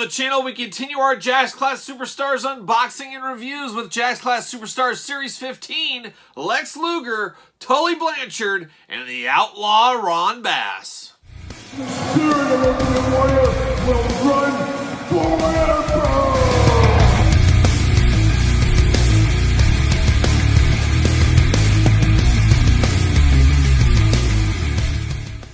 the channel, we continue our Jax Class Superstars unboxing and reviews with Jax Class Superstars Series 15, Lex Luger, Tully Blanchard, and the Outlaw Ron Bass. The spirit of Ultimate Warrior will run forever!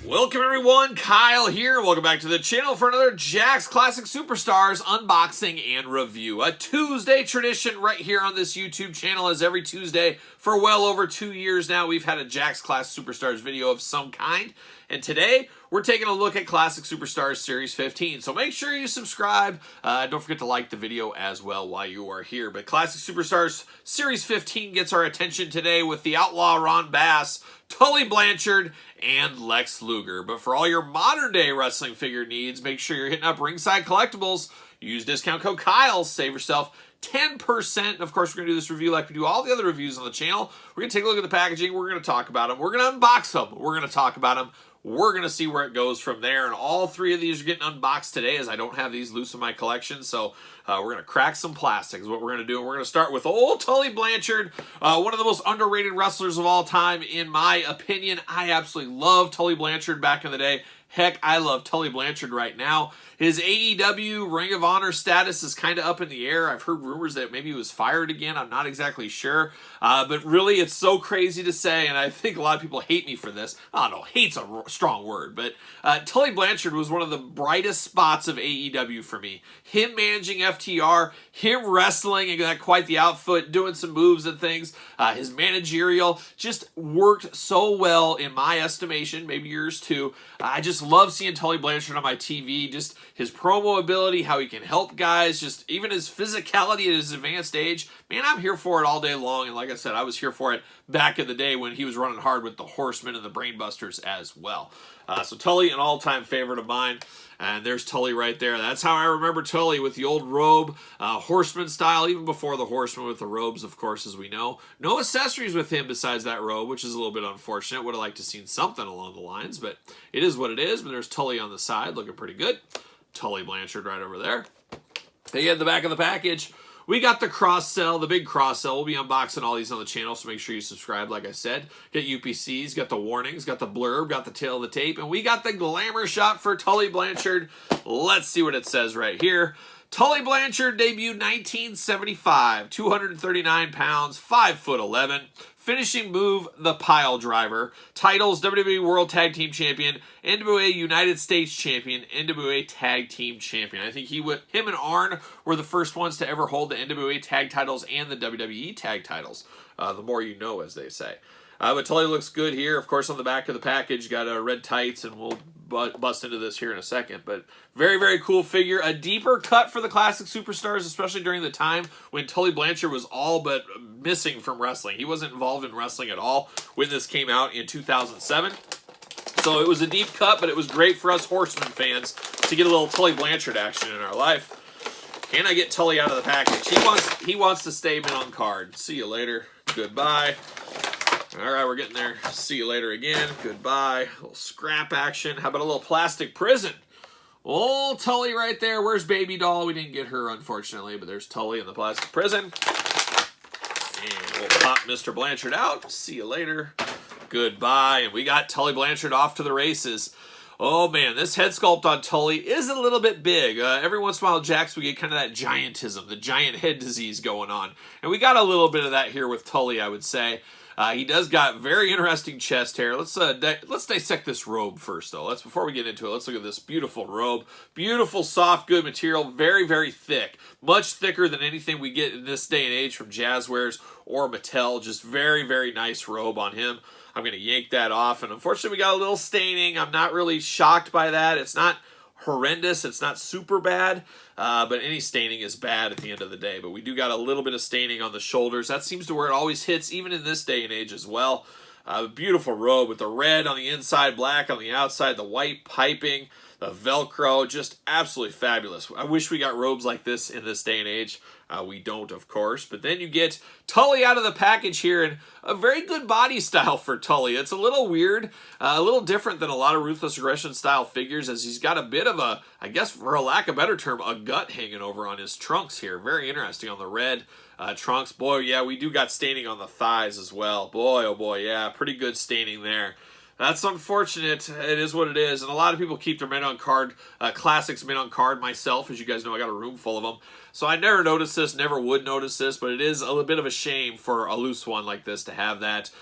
Welcome everyone, Kyle here. Welcome back to the channel for another Jax Classic Superstars unboxing and review. A Tuesday tradition right here on this YouTube channel, as every Tuesday for well over 2 years now we've had a Jax Class Superstars video of some kind. And today we're taking a look at Classic Superstars Series 15. So make sure you subscribe. Don't forget to like the video as well while you are here. But Classic Superstars Series 15 gets our attention today with the Outlaw Ron Bass, Tully Blanchard, and Lex Luger. But for all your modern day wrestling figure needs, make sure you're hitting up Ringside Collectibles. Use discount code Kyle, save yourself 10%. And of course, we're going to do this review like we do all the other reviews on the channel. We're going to take a look at the packaging. We're going to talk about them. We're going to unbox them. We're going to talk about them. We're going to see where it goes from there. And all three of these are getting unboxed today, as I don't have these loose in my collection. So we're going to crack some plastic is what we're going to do. And we're going to start with old Tully Blanchard, one of the most underrated wrestlers of all time, in my opinion. I absolutely love Tully Blanchard back in the day. Heck, I love Tully Blanchard right now. His AEW Ring of Honor status is kind of up in the air. I've heard rumors that maybe he was fired again. I'm not exactly sure. But really, it's so crazy to say, and I think a lot of people hate me for this. I don't know, hate's a strong word, but Tully Blanchard was one of the brightest spots of AEW for me. Him managing FTR, him wrestling and got quite the outfit, doing some moves and things. His managerial just worked so well in my estimation, maybe yours too. I just love seeing Tully Blanchard on my TV, just his promo ability, how he can help guys, just even his physicality at his advanced age. Man, I'm here for it all day long, and like I said, I was here for it back in the day when he was running hard with the Horsemen and the Brainbusters as well. So Tully, an all-time favorite of mine, and there's Tully right there. That's how I remember Tully, with the old robe, Horseman style, even before the Horsemen with the robes, of course, as we know. No accessories with him besides that robe, which is a little bit unfortunate. Would have liked to seen something along the lines, but it is what it is. But there's Tully on the side, looking pretty good. Tully Blanchard right over there. Again, the back of the package, we got the cross-sell, the big cross-sell. We'll be unboxing all these on the channel, so make sure you subscribe, like I said. Got UPCs, got the warnings, got the blurb, got the tail of the tape, and we got the glamour shot for Tully Blanchard. Let's see what it says right here. Tully Blanchard debuted 1975, 239 pounds, 5'11". Finishing move, the pile driver. Titles, WWE World Tag Team Champion, NWA United States Champion, NWA Tag Team Champion. I think him and Arn were the first ones to ever hold the NWA tag titles and the WWE tag titles. The more you know, as they say. But Tully looks good here. Of course, on the back of the package, got red tights, and we'll bust into this here in a second. But very, very cool figure. A deeper cut for the Classic Superstars, especially during the time when Tully Blanchard was all but missing from wrestling. He wasn't involved in wrestling at all when this came out in 2007. So it was a deep cut, but it was great for us Horseman fans to get a little Tully Blanchard action in our life. Can I get Tully out of the package? He wants to stay in on card. See you later. Goodbye. All right, we're getting there. See you later again. Goodbye. A little scrap action. How about a little plastic prison? Old Tully right there. Where's Baby Doll? We didn't get her, unfortunately, but there's Tully in the plastic prison. And we'll pop Mr. Blanchard out. See you later. Goodbye. And we got Tully Blanchard off to the races. Oh, man, this head sculpt on Tully is a little bit big. Every once in a while, Jax, we get kind of that giantism, the giant head disease going on. And we got a little bit of that here with Tully, I would say. He does got very interesting chest hair. Let's dissect this robe first, though. Before we get into it, let's look at this beautiful robe. Beautiful, soft, good material. Very, very thick. Much thicker than anything we get in this day and age from Jazzwares or Mattel. Just very, very nice robe on him. I'm going to yank that off, and unfortunately, we got a little staining. I'm not really shocked by that. It's not horrendous. It's not super bad, but any staining is bad at the end of the day. But we do got a little bit of staining on the shoulders. That seems to where it always hits, even in this day and age as well. Beautiful robe with the red on the inside, black on the outside, the white piping. The Velcro, just absolutely fabulous. I wish we got robes like this in this day and age. We don't, of course. But then you get Tully out of the package here, and a very good body style for Tully. It's a little weird, a little different than a lot of Ruthless Aggression style figures, as he's got a bit of a, I guess for a lack of a better term, a gut hanging over on his trunks here. Very interesting on the red trunks. Boy, yeah, we do got staining on the thighs as well. Boy, oh boy, yeah, pretty good staining there. That's unfortunate. It is what it is. And a lot of people keep their mint on card, classics mint on card. Myself, as you guys know, I got a room full of them. So I never noticed this, never would notice this, but it is a little bit of a shame for a loose one like this to have that.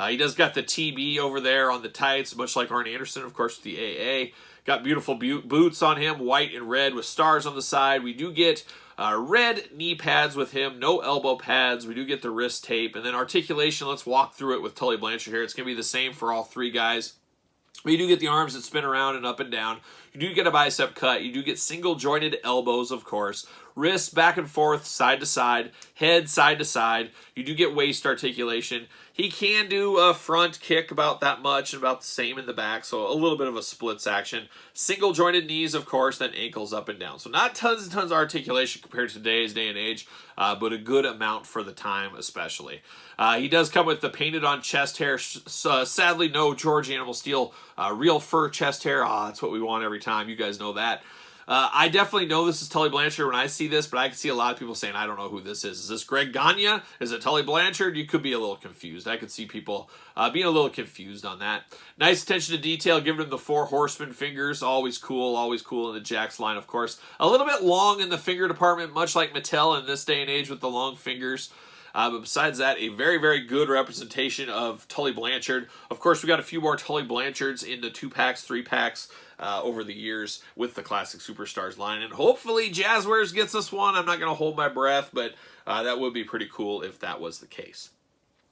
He does got the TB over there on the tights, much like Arn Anderson, of course, with the AA. Got beautiful boots on him, white and red with stars on the side. We do get red knee pads with him, no elbow pads. We do get the wrist tape. And then articulation, let's walk through it with Tully Blanchard here. It's going to be the same for all three guys. But you do get the arms that spin around and up and down. You do get a bicep cut. You do get single jointed elbows, of course. Wrists back and forth, side to side. Head side to side. You do get waist articulation. He can do a front kick about that much and about the same in the back, so a little bit of a splits action. Single jointed knees, of course, then ankles up and down. So not tons and tons of articulation compared to today's day and age, but a good amount for the time especially. He does come with the painted on chest hair. Sadly, no George Animal Steel real fur chest hair. That's what we want every time. You guys know that. I definitely know this is Tully Blanchard when I see this, but I can see a lot of people saying, I don't know who this is. Is this Greg Gagne? Is it Tully Blanchard? You could be a little confused. I could see people being a little confused on that. Nice attention to detail, giving him the 4 horseman fingers. Always cool in the Jax line, of course. A little bit long in the finger department, much like Mattel in this day and age with the long fingers. But besides that, a very, very good representation of Tully Blanchard. Of course, we got a few more Tully Blanchards in the 2-packs, 3-packs over the years with the Classic Superstars line. And hopefully Jazzwares gets us one. I'm not going to hold my breath, but that would be pretty cool if that was the case.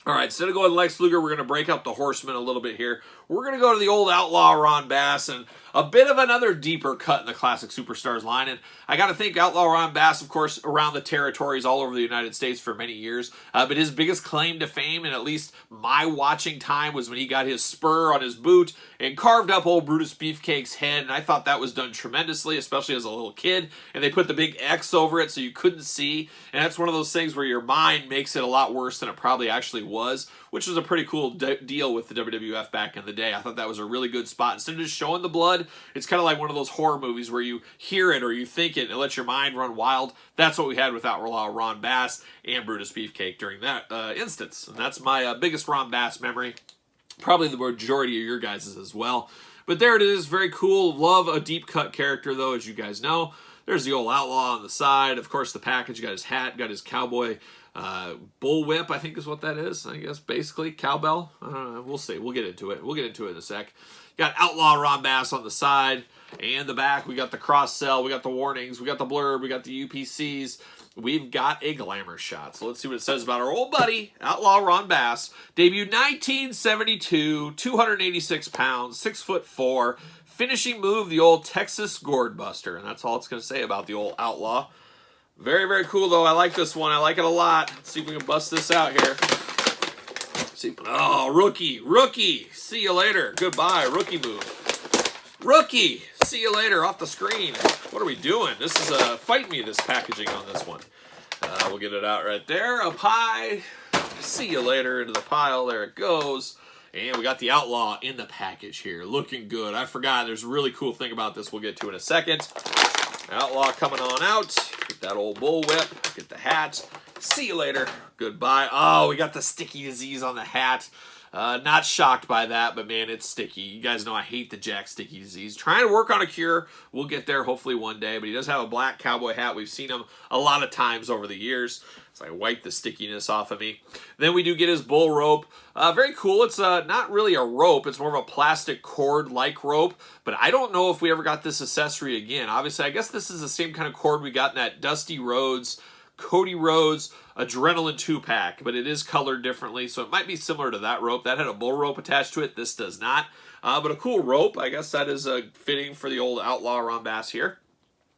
All right, instead of going Lex Luger, we're going to break up the Horsemen a little bit here. We're going to go to the old Outlaw Ron Bass and a bit of another deeper cut in the Classic Superstars line. And I got to think Outlaw Ron Bass, of course, around the territories all over the United States for many years. But his biggest claim to fame, and at least my watching time, was when he got his spur on his boot and carved up old Brutus Beefcake's head. And I thought that was done tremendously, especially as a little kid. And they put the big X over it so you couldn't see. And that's one of those things where your mind makes it a lot worse than it probably actually was, which was a pretty cool deal with the WWF back in the day. I thought that was a really good spot. Instead of just showing the blood, it's kind of like one of those horror movies where you hear it or you think it and it lets your mind run wild. That's what we had with Outlaw Ron Bass and Brutus Beefcake during that instance. And that's my biggest Ron Bass memory. Probably the majority of your guys' as well. But there it is. Very cool. Love a deep cut character, though, as you guys know. There's the old Outlaw on the side. Of course, the package. Got his hat. Got his cowboy bullwhip, I think is what that is. I guess basically cowbell. We'll see. We'll get into it. We'll get into it in a sec. Got Outlaw Ron Bass on the side and the back. We got the cross sell. We got the warnings. We got the blurb. We got the UPCs. We've got a glamour shot. So let's see what it says about our old buddy, Outlaw Ron Bass. Debuted 1972, 286 pounds, 6'4". Finishing move, the old Texas Gourd Buster. And that's all it's going to say about the old Outlaw. Very, very cool, though. I like this one. I like it a lot. Let's see if we can bust this out here. See. Oh, rookie. See you later. Goodbye, rookie move. Rookie. See you later. Off the screen. What are we doing? This is fight me, this packaging on this one. We'll get it out right there. Up high. See you later. Into the pile. There it goes. And we got the Outlaw in the package here. Looking good. I forgot. There's a really cool thing about this we'll get to in a second. Outlaw coming on out. Get that old bullwhip. Get the hat. See you later. Goodbye. Oh, we got the sticky disease on the hat. Not shocked by that, but man, it's sticky. You guys know I hate the Jack sticky disease. Trying to work on a cure. We'll get there hopefully one day, but he does have a black cowboy hat. We've seen him a lot of times over the years. So I wipe the stickiness off of me. Then we do get his bull rope. Very cool. It's not really a rope. It's more of a plastic cord-like rope, but I don't know if we ever got this accessory again. Obviously, I guess this is the same kind of cord we got in that Dusty Rhodes, Cody Rhodes Adrenaline 2-pack, but it is colored differently, so it might be similar to that rope. That had a bull rope attached to it. This does not. But a cool rope. I guess that is fitting for the old Outlaw Ron Bass here.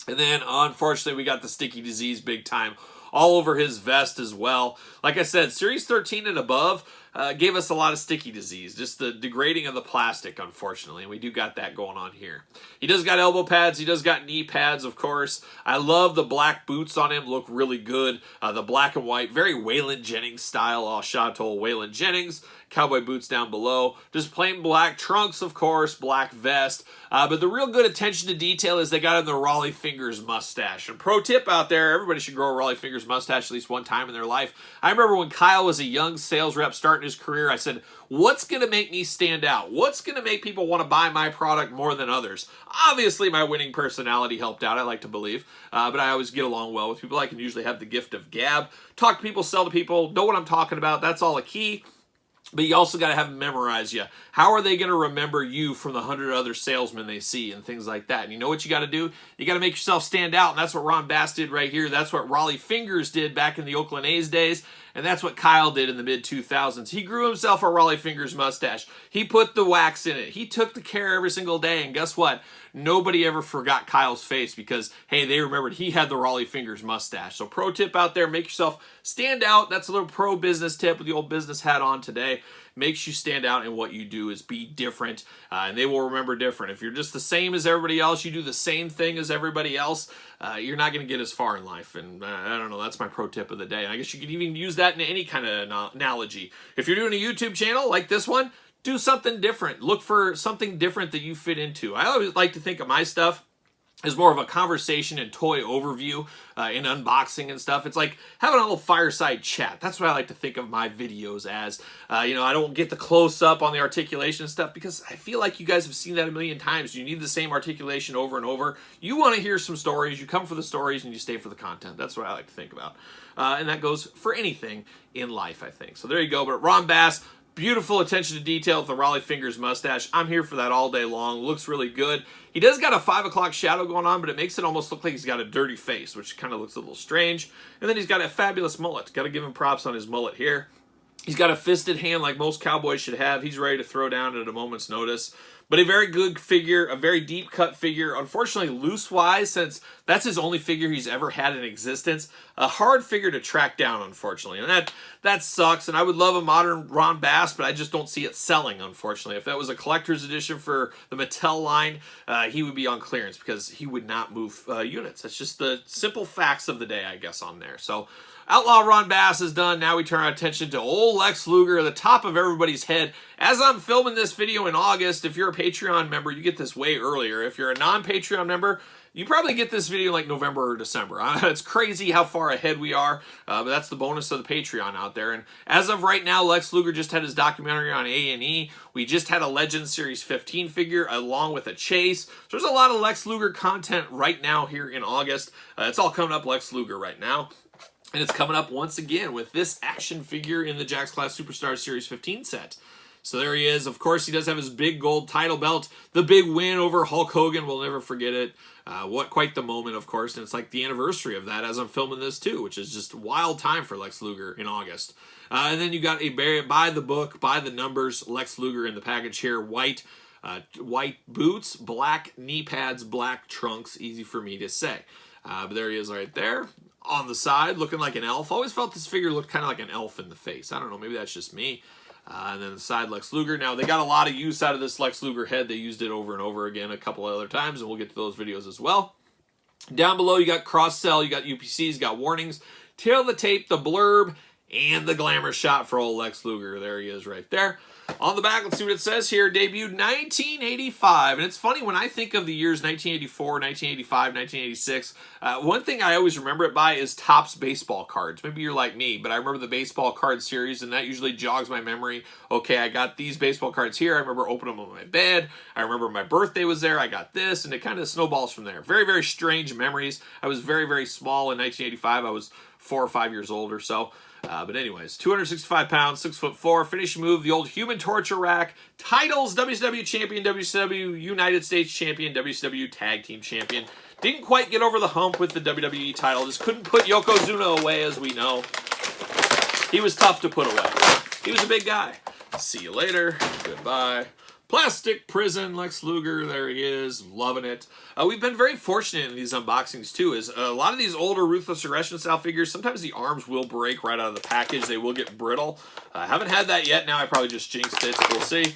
And then, unfortunately, we got the sticky disease big time all over his vest as well. Like I said, Series 13 and above, gave us a lot of sticky disease, just the degrading of the plastic, unfortunately, and we do got that going on here. He does got elbow pads, he does got knee pads, of course. I love the black boots on him, look really good. The black and white, very Waylon Jennings style, all shout out to old Waylon Jennings. Cowboy boots down below. Just plain black trunks, of course, black vest. But the real good attention to detail is they got him the Raleigh Fingers mustache. And pro tip out there, everybody should grow a Raleigh Fingers mustache at least one time in their life. I remember when Kyle was a young sales rep starting his career, I said, what's going to make me stand out? What's going to make people want to buy my product more than others? Obviously, my winning personality helped out, I like to believe. But I always get along well with people. I can usually have the gift of gab. Talk to people, sell to people, know what I'm talking about. That's all a key. But you also got to have them memorize you. How are they going to remember you from the 100 other salesmen they see and things like that? And you know what you got to do? You got to make yourself stand out, and that's what Ron Bass did right here. That's what Raleigh Fingers did back in the Oakland A's days, and that's what Kyle did in the mid-2000s. He grew himself a Raleigh Fingers mustache. He put the wax in it. He took the care every single day, and guess what? Nobody ever forgot Kyle's face because, hey, they remembered he had the Raleigh Fingers mustache. So pro tip out there, make yourself stand out. That's a little pro business tip with the old business hat on today. Makes you stand out, and what you do is be different, and they will remember different. If you're just the same as everybody else, you do the same thing as everybody else, you're not going to get as far in life. And I don't know, that's my pro tip of the day. And I guess you could even use that in any kind of analogy. If you're doing a YouTube channel like this one, do something different. Look for something different that you fit into. I always like to think of my stuff as more of a conversation and toy overview in unboxing and stuff. It's like having a little fireside chat. That's what I like to think of my videos as. You know, I don't get the close-up on the articulation stuff because I feel like you guys have seen that a million times. You need the same articulation over and over. You want to hear some stories. You come for the stories and you stay for the content. That's what I like to think about. And that goes for anything in life, I think. So there you go. But Ron Bass, beautiful attention to detail with the Raleigh Fingers mustache. I'm here for that all day long. Looks really good. He does got a 5 o'clock shadow going on, but it makes it almost look like he's got a dirty face, which kind of looks a little strange. And then he's got a fabulous mullet. Got to give him props on his mullet here. He's got a fisted hand like most cowboys should have. He's ready to throw down at a moment's notice. But a very good figure, a very deep cut figure. Unfortunately, loose-wise, since that's his only figure he's ever had in existence. A hard figure to track down, unfortunately. And that sucks. And I would love a modern Ron Bass, but I just don't see it selling, unfortunately. If that was a collector's edition for the Mattel line, he would be on clearance because he would not move units. That's just the simple facts of the day, I guess, on there. So Outlaw Ron Bass is done. Now we turn our attention to old Lex Luger, the top of everybody's head. As I'm filming this video in August, if you're a Patreon member, you get this way earlier. If you're a non-Patreon member, you probably get this video like November or December. It's crazy how far ahead we are, but that's the bonus of the Patreon out there. And as of right now, Lex Luger just had his documentary on A&E. We just had a Legends Series 15 figure along with a chase. So there's a lot of Lex Luger content right now here in August. It's all coming up Lex Luger right now. And it's coming up once again with this action figure in the Jakks Class Superstars Series 15 set. So there he is. Of course, he does have his big gold title belt. The big win over Hulk Hogan. We'll never forget it. What quite the moment, of course. And it's like the anniversary of that as I'm filming this too, which is just a wild time for Lex Luger in August. And then you got a by the book, by the numbers, Lex Luger in the package here. White boots, black knee pads, black trunks. Easy for me to say. But there he is right there. On the side, looking like an elf. Always felt this figure looked kind of like an elf in the face. I don't know, maybe that's just me. And then the side Lex Luger. Now, they got a lot of use out of this Lex Luger head. They used it over and over again a couple of other times, and we'll get to those videos as well. Down below, you got cross-sell, you got UPCs, you got warnings, tail of the tape, the blurb, and the glamour shot for old Lex Luger. There he is right there. On the back, let's see what it says here. Debuted 1985. And it's funny, when I think of the years 1984, 1985, 1986, one thing I always remember it by is Topps baseball cards. Maybe you're like me, but I remember the baseball card series, and that usually jogs my memory. Okay, I got these baseball cards here. I remember opening them on my bed. I remember my birthday was there. I got this, and it kind of snowballs from there. Very, very strange memories. I was very, very small in 1985. I was 4 or 5 years old or so. But anyways, 265 pounds, 6'4", finishing move, the old human torture rack, titles, WCW champion, WCW United States champion, WCW tag team champion. Didn't quite get over the hump with the WWE title. Just couldn't put Yokozuna away, as we know. He was tough to put away. He was a big guy. See you later. Goodbye. Plastic Prison, Lex Luger, there he is, loving it. We've been very fortunate in these unboxings too, is a lot of these older Ruthless Aggression style figures, sometimes the arms will break right out of the package, they will get brittle. I haven't had that yet, now I probably just jinxed it, so we'll see.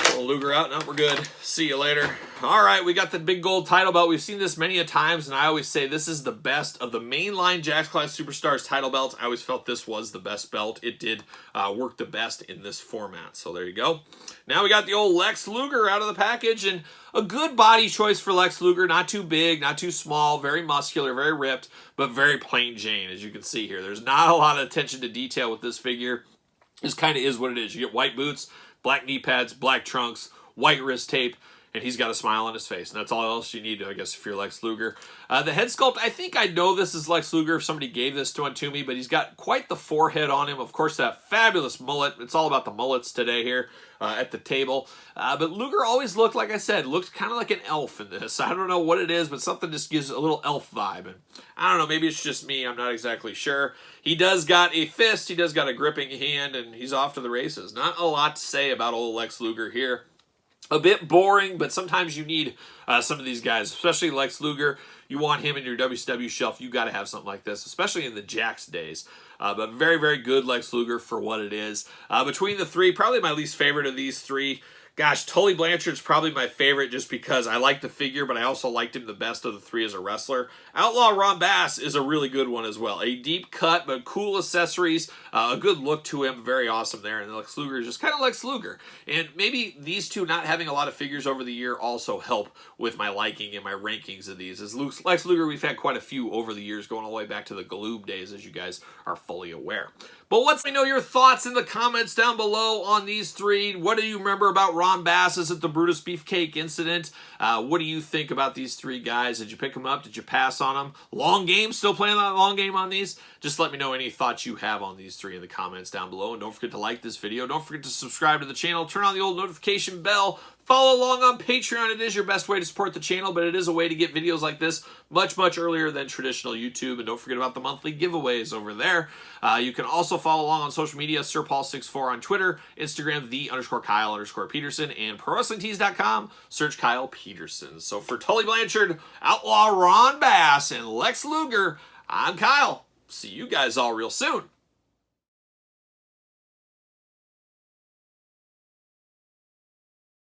Pull Luger out, no, we're good. See you later. All right, we got the big gold title belt. We've seen this many a times, and I always say this is the best of the mainline Jakks Classic Superstars title belts. I always felt this was the best belt. It did work the best in this format, so there you go. Now we got the old Lex Luger out of the package, and a good body choice for Lex Luger. Not too big, not too small, very muscular, very ripped, but very plain Jane, as you can see here. There's not a lot of attention to detail with this figure. This kind of is what it is. You get white boots, black knee pads, black trunks, white wrist tape, and he's got a smile on his face. And that's all else you need, I guess, if you're Lex Luger. The head sculpt, I think I know this is Lex Luger if somebody gave this one to me, but he's got quite the forehead on him. Of course, that fabulous mullet. It's all about the mullets today here at the table. But Luger always looked, like I said, looked kind of like an elf in this. I don't know what it is, but something just gives a little elf vibe. And I don't know, maybe it's just me. I'm not exactly sure. He does got a fist. He does got a gripping hand, and he's off to the races. Not a lot to say about old Lex Luger here. A bit boring, but sometimes you need some of these guys, especially Lex Luger. You want him in your WCW shelf. You got to have something like this, especially in the Jakks days. But very, very good Lex Luger for what it is. Between the three, probably my least favorite of these three. Gosh, Tully Blanchard's probably my favorite just because I like the figure, but I also liked him the best of the three as a wrestler. Outlaw Ron Bass is a really good one as well. A deep cut, but cool accessories, a good look to him, very awesome there. And Lex Luger is just kind of Lex Luger. And maybe these two not having a lot of figures over the year also help with my liking and my rankings of these. As Lex Luger, we've had quite a few over the years, going all the way back to the Galoob days, as you guys are fully aware. But let me know your thoughts in the comments down below on these three. What do you remember about Ron Bass? Is it the Brutus Beefcake incident? What do you think about these three guys? Did you pick them up? Did you pass on them? Long game? Still playing that long game on these? Just let me know any thoughts you have on these three in the comments down below. And don't forget to like this video. Don't forget to subscribe to the channel. Turn on the old notification bell. Follow along on Patreon. It is your best way to support the channel, but it is a way to get videos like this much, much earlier than traditional YouTube. And don't forget about the monthly giveaways over there. You can also follow along on social media, SirPaul64 on Twitter, Instagram, _Kyle_Peterson, and ProWrestlingTees.com. Search Kyle Peterson. So for Tully Blanchard, Outlaw Ron Bass, and Lex Luger, I'm Kyle. See you guys all real soon.